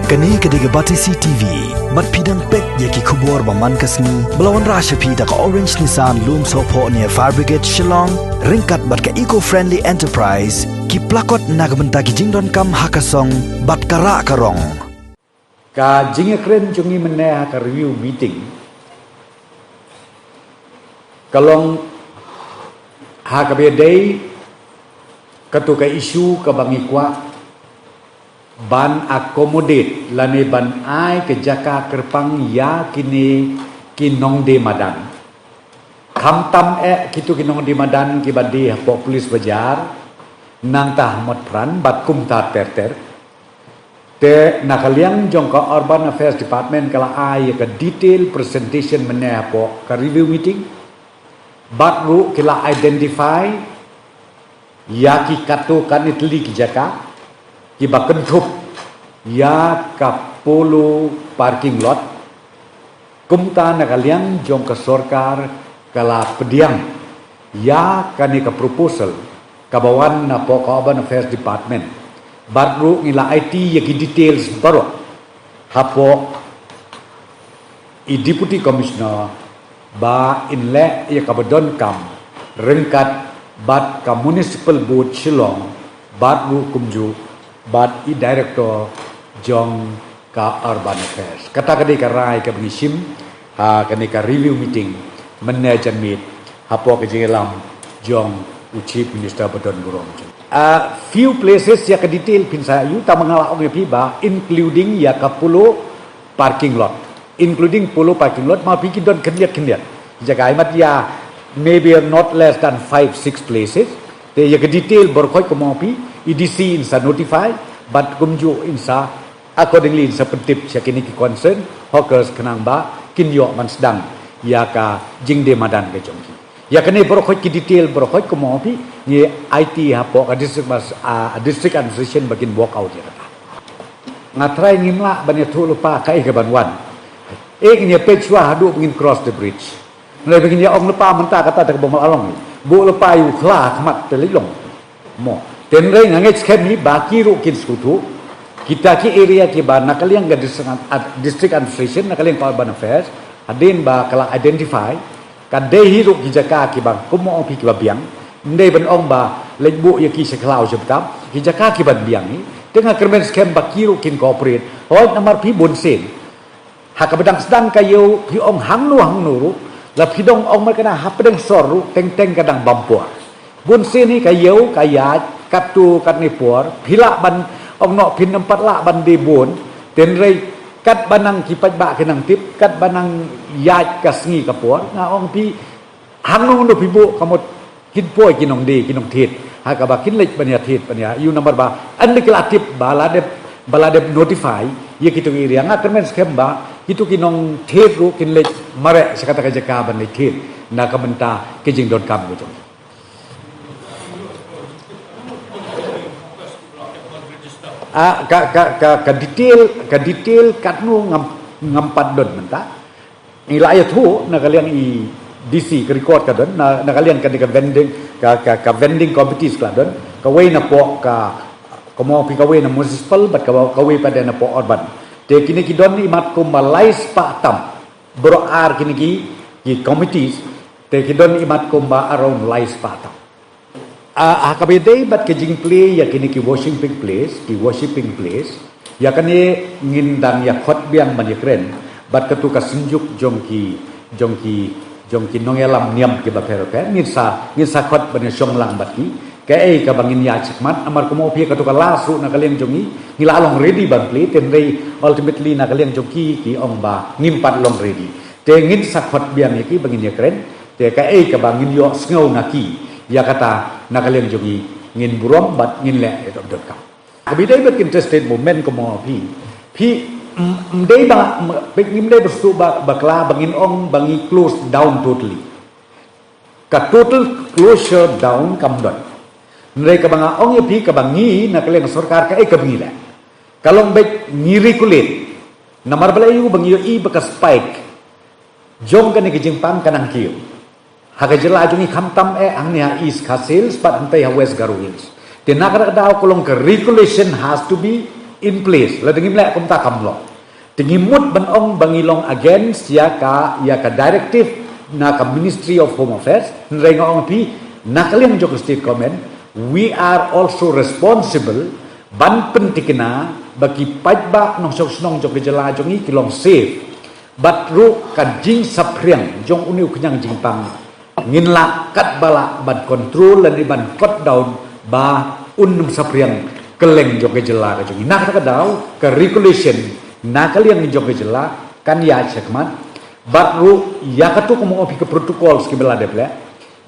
Kani kediga Batisi TV, mat pidang pek yaki kubur baman kasni, belawan rasha pida ka Orange Nissan Loom Sopo near Fire Brigade Shillong, ringkat bat ka eco-friendly enterprise, ki plakot nagbenta ki jingdon kam hakasong, bat kara karong. Ka jingekren jungi meneh ka review meeting. Kalong hakabedai katu ka isu ka bangikwa ban accommodate lani ban ai ke jaka kerpang ya kini kinong de madan kham tam kitu kinong de madan ki badi po polis bajar nang tah mot pran bat kum ta ter te nakaliang jong ka urban affairs department kala ai ka detail presentation mene po ka review meeting bat ru kila identify ya ki katu kan itli ki jaka ki baken thup ya ka polo parking lot kumta nakaliang jong ka sorkar kala pediang ya kani ka proposal kabawan na po ka urban affairs department badru ngila IT ya ki details baro hapo i deputy commissioner ba inle ya kabadon kam rengkat bat ka municipal board Shillong badru kumju bat i director jong ka urban affairs kata kadi ka rai ka bengisim kani ka review meeting manager meet hapo ka jingelam jong chief minister badon burong few places ya ka detail pinsa yu ta mangala ong piba including ya ka pulo parking lot including pulo parking lot ma piki don kendiat jaga imat ya maybe not less than 5-6 places te ya ka detail berkhoi ko mopi EDC insa notify but kumju insa accordingly insa pentip syakini ki concern hawkers kenang ba kinyo man sedang ya ka jingde madan ke jongki ya kene berkhoi ki detail berkhoi ko mopi ni IT hapo ka district administration bagin walk out ya kata ngatrai ngimla bani thu lupa kai ke banwan ek ni pechwa hadu begin cross the bridge mulai begin ya ong lupa menta kata tak bomal along bu lupa yu khla khmat telilong mo tenrai nganget kami baki ru kin skutu kita ki area ki ba nakaliang ga district administration nakaliang urban affairs adin ba kala identify kadai ru ki jaka ki bang kumo pi ki ba biang ndai ban ong ba lebu ya ki seklau jebtam ki jaka ki ban biang ni tengah kermen scam baki ru kin corporate hoi nomor pi bonsen hakabedang sedang kayu pi ong hang nu ru la pi dong ong ma kana hapedang sor ru teng kadang bampua bonsen ni kayu kaya katu kat ni por phila ban ong no phin nampat la ban de bon ten rei kat banang kipat ba kenang tip kat banang yaj kasngi ka por nga ong pi hang no pi bu kamot kin poi kinong de kinong thit ha ka ba kin lek banya thit banya yu number ba an le kla tip balade notify ye kitu iri nga kermen scam ba kitu kinong thit ru kin lek mare sakata ka jaka ban le thit na ka benta kijing.com gitu ka detail kat nu ngampat don menta ila ya thu na kalian i DC ke record ka don na kalian ka vending ka vending competition ka don ka way na po ka komo pi ka way na municipal bat ka way pada na po urban te kini ki don imat ko malais pa tam bro ar kini ki committees te ki don imat ko ba around lais pa tam hakabedai bat ke jing play ya kini ki worshiping place ya kani ngindang ya khot biang man yakren bat ketu ka senjuk jongki nongelam niam ki ba peroke ngisa khot ban syong lang bat ki ke ka bangin ya chakmat amar ko mo pi ketu ka lasu na kalian jongi ngila long ready ban play ten rei ultimately na kalian jongki ki ong ba ngimpat long ready te ngin sa khot biang ki bangin yakren te ka bangin yo sngow na ki ya kata nakalian jogi ngin burom bat ngin le dot kam kabidai bat interested moment ko mo pi mdei ba ngim dei bersu bakla bangin ong bangi close down totally ka total closure down kam dot ndai ka banga ong pi ka bangi nakalian sarkar ka ka bangi le kalong bet ngiri kulit namar bala yu bangi yo i baka spike jong ka ni kijingpang kanang kiyo Hakajela jungi khamtam angnia east khasils but antai west garuhils. Tinakar daw kulong ka regulation has to be in place la dengim lek kom ta kam lo dengim mut ban ong bangilong against ya ka directive na ka Ministry of Home Affairs renga ong pi nakaliang jok state government we are also responsible ban pentikna bagi pajba nong sok snong jok jela jong i kilong safe bat ru kan jing sapriang jong uniu kenyang jing pang ngin la kat bala ban control lan ban cut down ba unum sapriang keleng jok jela ka jong nak ka daw ke regulation na kalian jok jela kan ya cekman bat ru ya katu komo opi ke protokol skibela deple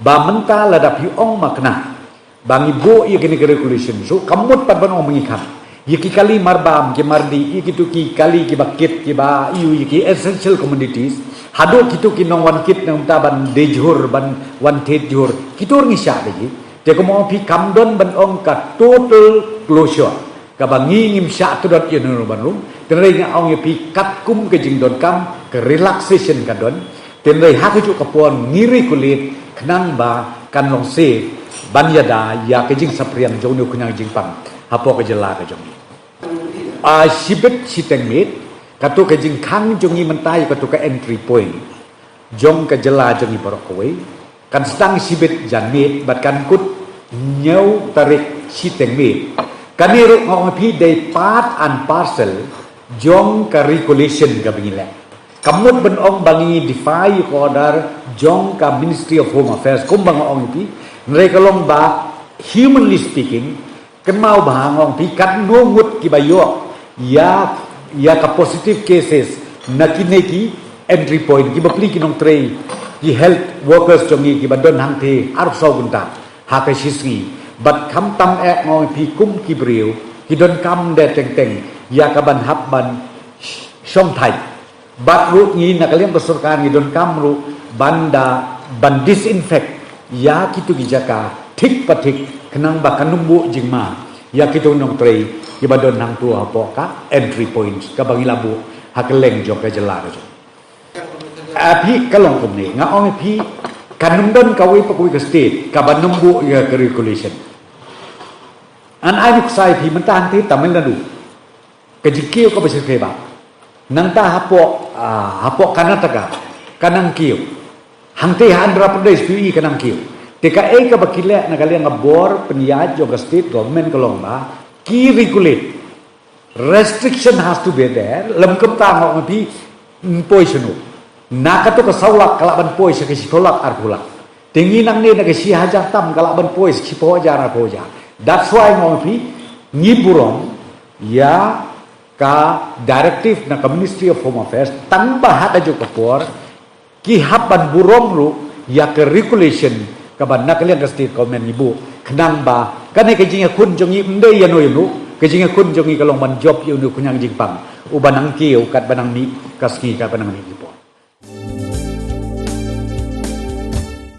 ba menta ladap yu ong makna bang ibu ya kini ke regulation so kamut pat ban ong mengikat yiki kali marbam ki mardi yiki tu ki kali ki bakit ki ba iu yiki essential commodities hado kitu ki nong wan kit nang taban dejur ban wan tet jur kitur ngisya lagi te ko mo pi kamdon ban ong ka total closure ka bangi ngim sya tu dot yen no ban rum tenrei nga ong pi kat kum ke jing don kam ke relaxation ka don tenrei ha ke ju ka pon ngiri kulit knang ba kan long se ban yada ya ke jing sapriang jong nu kunyang jing pang hapo ke jela ka jong sibet sitengmit katu ke jing khang jongi mentai katu ke entry point jong ke jela jongi borok kowe kan stang sibet janmit bat kan kut nyau tarik sitengmit kaniru ngong pi day part and parcel jong ka regulation ka bingile kamut ben ong bangi defy order jong ka Ministry of Home Affairs kum bang ong pi nrekalong ba humanly speaking kenmau bahangong pi kat nungut ki bayo ya ka positive cases nakineki entry point ki bapli ki nong trei ki health workers jongi ki bandon hang the arp so gunta ha ka shisri bat kham tam ek ngong pi kum ki breu ki don kam de teng teng ya ka ban hab ban shong thai bat ru ni nakaliam besurkan ki don kam ru banda ban disinfect ya kitu ki jaka thik pathik kenang ba kanumbu jingma ya kitu nong trei ki badon hang tua po ka entry points ka bangi labu hakeleng jok ka jela ka jok api kalong kum ni nga ong pi kanumdon kawi pakui ka state ka banumbu ya ka regulation an ai nuk sai pi mentan ti Tamil Nadu ka jikiu ka besir keba nang ta hapo Karnataka kanang kiu hang te Andhra Pradesh pi kanang kiu tika ka bakile nakaliang ngabor peniat jok ka state government kalong ba ki regulate restriction has to be there lam kam ta ngok pi poi sunu nakato ka sawlak kalaban poi sa kisitolak arpulak tingi nang ni na si hajar tam kalaban poi si po jara po ja that's why ngok pi ngiburong ya ka directive na ka Ministry of Home Affairs tamba hata jo kapor ki haban burong ru ya ka regulation ka ban nakalian ka state government ibu kenang ba kanai ke jinga kun jongi mde ya no yunu ke jinga kun jongi kalong ban job yu nu kunyang jingpang ubanang kiu kat banang mi kaski ka banang mi ipo